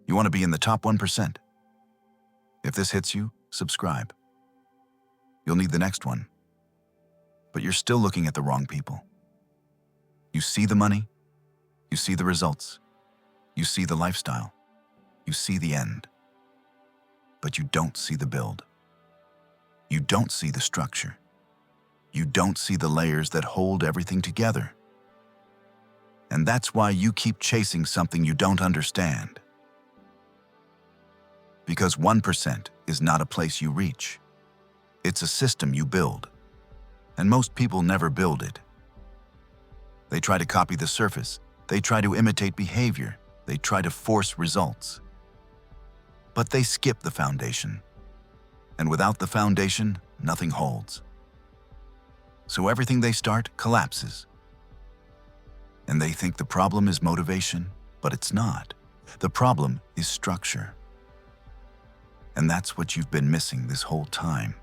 You want to be in the top 1%. If this hits you, subscribe. You'll need the next one. But you're still looking at the wrong people. You see the money, you see the results, you see the lifestyle, you see the end. But you don't see the build. You don't see the structure. You don't see the layers that hold everything together. And that's why you keep chasing something you don't understand. Because 1% is not a place you reach. It's a system you build. And most people never build it. They try to copy the surface. They try to imitate behavior. They try to force results. But they skip the foundation. And without the foundation, nothing holds. So everything they start collapses. And they think the problem is motivation, but it's not. The problem is structure. And that's what you've been missing this whole time.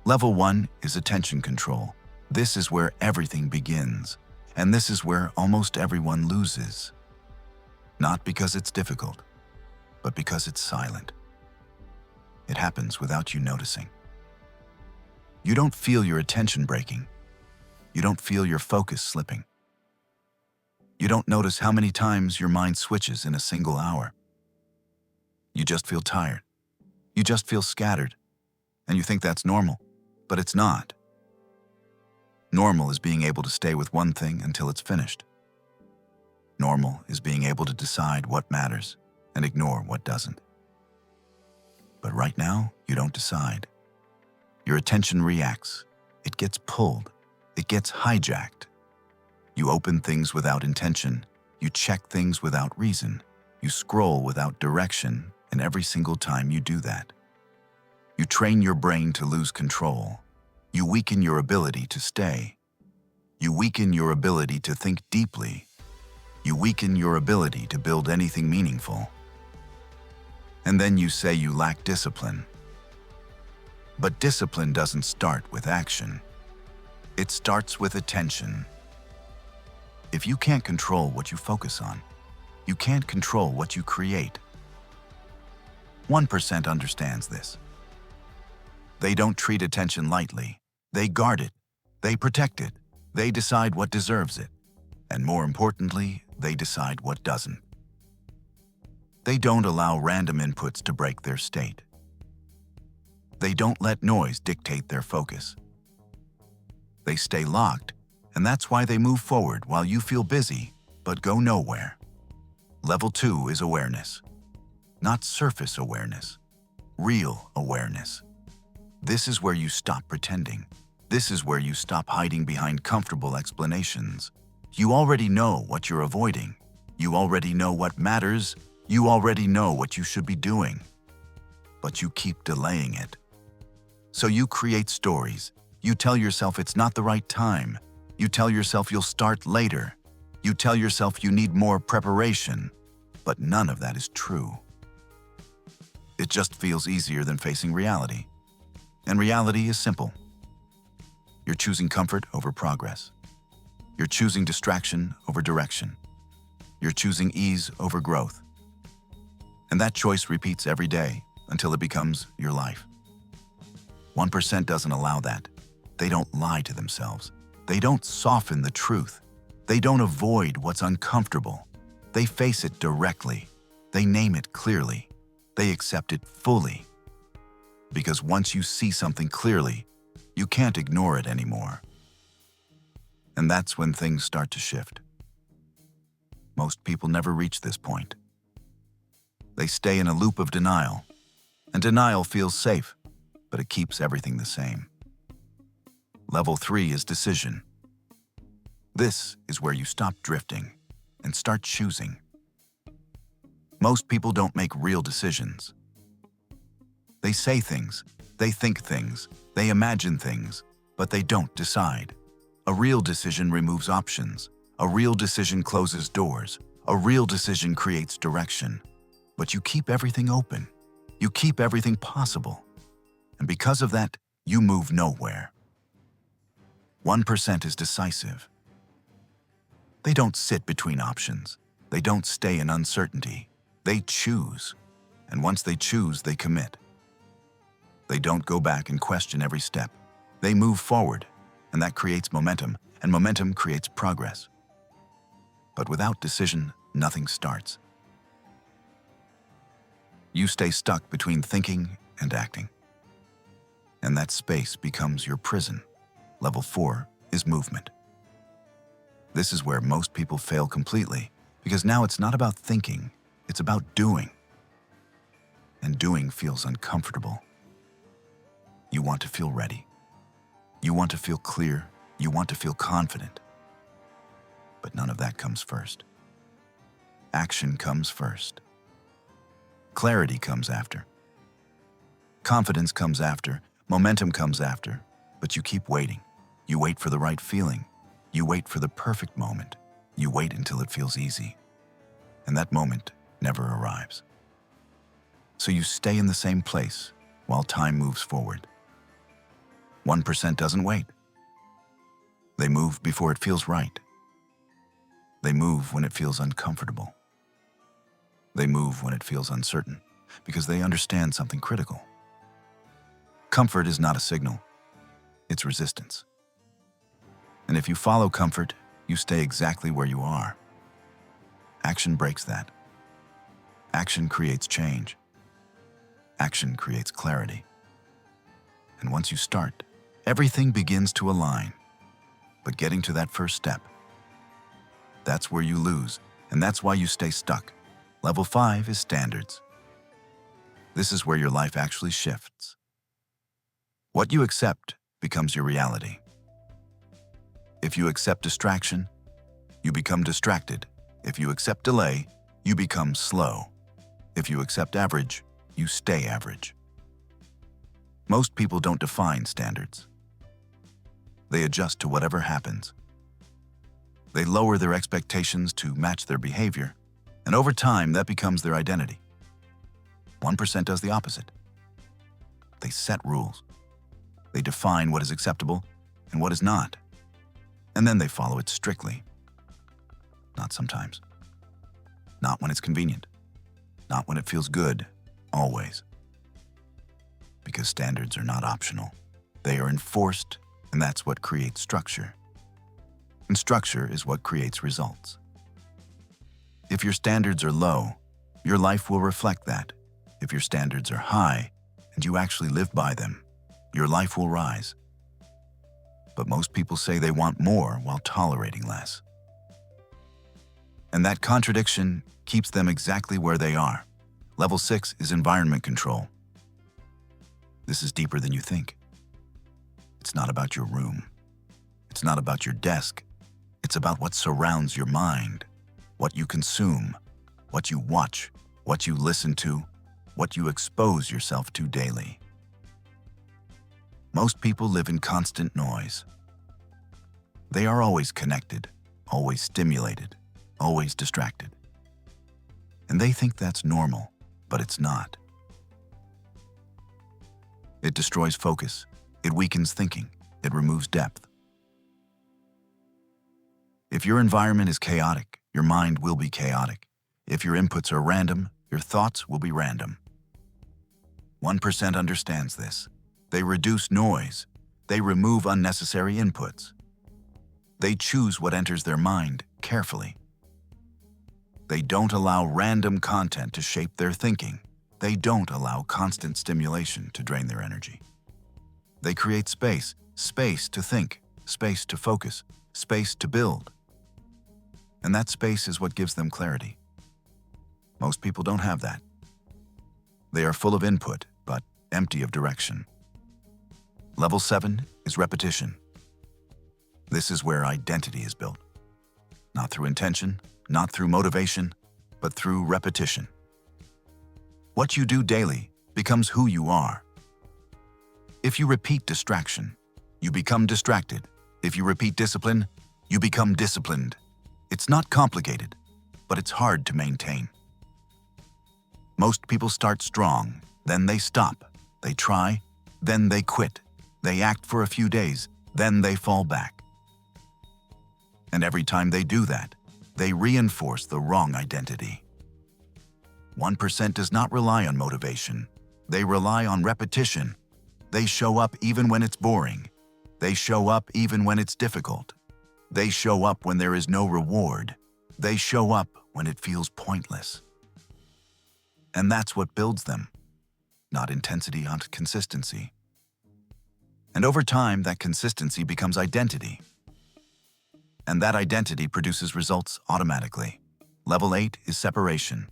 Level 1 is attention control. This is where everything begins, and this is where almost everyone loses. Not because it's difficult, but because it's silent. It happens without you noticing. You don't feel your attention breaking. You don't feel your focus slipping. You don't notice how many times your mind switches in a single hour. You just feel tired. You just feel scattered. And you think that's normal, but it's not. Normal is being able to stay with one thing until it's finished. Normal is being able to decide what matters and ignore what doesn't. But right now, you don't decide. Your attention reacts. It gets pulled. It gets hijacked. You open things without intention. You check things without reason. You scroll without direction, and every single time you do that, you train your brain to lose control. You weaken your ability to stay. You weaken your ability to think deeply. You weaken your ability to build anything meaningful. And then you say you lack discipline. But discipline doesn't start with action. It starts with attention. If you can't control what you focus on, you can't control what you create. 1% understands this. They don't treat attention lightly. They guard it. They protect it. They decide what deserves it. And more importantly, they decide what doesn't. They don't allow random inputs to break their state. They don't let noise dictate their focus. They stay locked, and that's why they move forward while you feel busy, but go nowhere. Level 2 is awareness. Not surface awareness. Real awareness. This is where you stop pretending. This is where you stop hiding behind comfortable explanations. You already know what you're avoiding. You already know what matters. You already know what you should be doing. But you keep delaying it. So you create stories. You tell yourself it's not the right time. You tell yourself you'll start later. You tell yourself you need more preparation. But none of that is true. It just feels easier than facing reality. And reality is simple. You're choosing comfort over progress. You're choosing distraction over direction. You're choosing ease over growth. And that choice repeats every day until it becomes your life. 1% doesn't allow that. They don't lie to themselves. They don't soften the truth. They don't avoid what's uncomfortable. They face it directly. They name it clearly. They accept it fully. Because once you see something clearly, you can't ignore it anymore. And that's when things start to shift. Most people never reach this point. They stay in a loop of denial, and denial feels safe, but it keeps everything the same. Level 3 is decision. This is where you stop drifting and start choosing. Most people don't make real decisions. They say things, they think things, they imagine things, but they don't decide. A real decision removes options. A real decision closes doors. A real decision creates direction. But you keep everything open. You keep everything possible. And because of that, you move nowhere. 1% is decisive. They don't sit between options. They don't stay in uncertainty. They choose. And once they choose, they commit. They don't go back and question every step. They move forward, and that creates momentum, and momentum creates progress. But without decision, nothing starts. You stay stuck between thinking and acting. And that space becomes your prison. Level 4 is movement. This is where most people fail completely, because now it's not about thinking, it's about doing. And doing feels uncomfortable. You want to feel ready. You want to feel clear. You want to feel confident. But none of that comes first. Action comes first. Clarity comes after. Confidence comes after. Momentum comes after. But you keep waiting. You wait for the right feeling. You wait for the perfect moment. You wait until it feels easy. And that moment never arrives. So you stay in the same place while time moves forward. 1% doesn't wait. They move before it feels right. They move when it feels uncomfortable. They move when it feels uncertain, because they understand something critical. Comfort is not a signal, it's resistance. And if you follow comfort, you stay exactly where you are. Action breaks that. Action creates change. Action creates clarity. And once you start, everything begins to align. But getting to that first step, that's where you lose, and that's why you stay stuck. Level 5 is standards. This is where your life actually shifts. What you accept becomes your reality. If you accept distraction, you become distracted. If you accept delay, you become slow. If you accept average, you stay average. Most people don't define standards. They adjust to whatever happens. They lower their expectations to match their behavior, and over time, that becomes their identity. 1% does the opposite. They set rules. They define what is acceptable and what is not, and then they follow it strictly. Not sometimes. Not when it's convenient. Not when it feels good, always. Because standards are not optional. They are enforced, and that's what creates structure. And structure is what creates results. If your standards are low, your life will reflect that. If your standards are high, and you actually live by them, your life will rise. But most people say they want more while tolerating less. And that contradiction keeps them exactly where they are. Level 6 is environment control. This is deeper than you think. It's not about your room. It's not about your desk. It's about what surrounds your mind, what you consume, what you watch, what you listen to, what you expose yourself to daily. Most people live in constant noise. They are always connected, always stimulated, always distracted. And they think that's normal, but it's not. It destroys focus, it weakens thinking, it removes depth. If your environment is chaotic, your mind will be chaotic. If your inputs are random, your thoughts will be random. 1% understands this. They reduce noise. They remove unnecessary inputs. They choose what enters their mind carefully. They don't allow random content to shape their thinking. They don't allow constant stimulation to drain their energy. They create space, space to think, space to focus, space to build. And that space is what gives them clarity. Most people don't have that. They are full of input, but empty of direction. Level 7 is repetition. This is where identity is built. Not through intention, not through motivation, but through repetition. What you do daily becomes who you are. If you repeat distraction, you become distracted. If you repeat discipline, you become disciplined. It's not complicated, but it's hard to maintain. Most people start strong, then they stop. They try, then they quit. They act for a few days, then they fall back. And every time they do that, they reinforce the wrong identity. 1% does not rely on motivation. They rely on repetition. They show up even when it's boring. They show up even when it's difficult. They show up when there is no reward. They show up when it feels pointless. And that's what builds them, not intensity on consistency. And over time, that consistency becomes identity. And that identity produces results automatically. Level 8 is separation.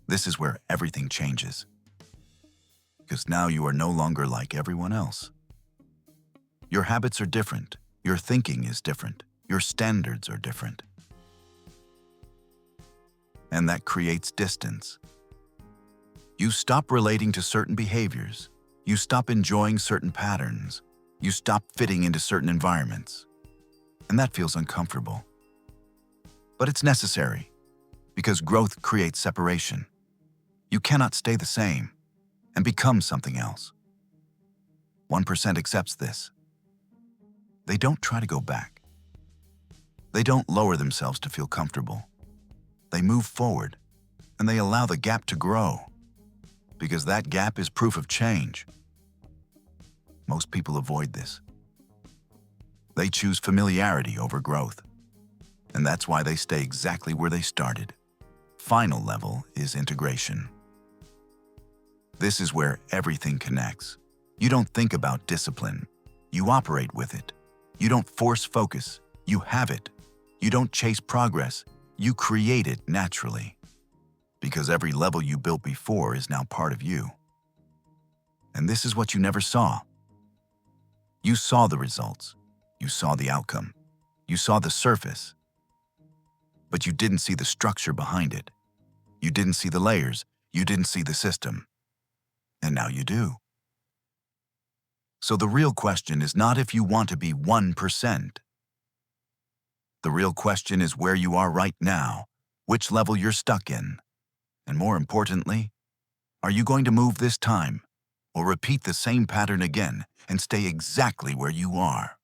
This is where everything changes. Because now you are no longer like everyone else. Your habits are different. Your thinking is different. Your standards are different. And that creates distance. You stop relating to certain behaviors. You stop enjoying certain patterns. You stop fitting into certain environments. And that feels uncomfortable. But it's necessary, because growth creates separation. You cannot stay the same and become something else. 1% accepts this. They don't try to go back. They don't lower themselves to feel comfortable. They move forward, and they allow the gap to grow, because that gap is proof of change. Most people avoid this. They choose familiarity over growth, and that's why they stay exactly where they started. Final level is integration. This is where everything connects. You don't think about discipline. You operate with it. You don't force focus. You have it. You don't chase progress. You create it naturally. Because every level you built before is now part of you. And this is what you never saw. You saw the results. You saw the outcome. You saw the surface. But you didn't see the structure behind it. You didn't see the layers. You didn't see the system. And now you do. So the real question is not if you want to be 1%. The real question is where you are right now, which level you're stuck in. And more importantly, are you going to move this time or repeat the same pattern again and stay exactly where you are?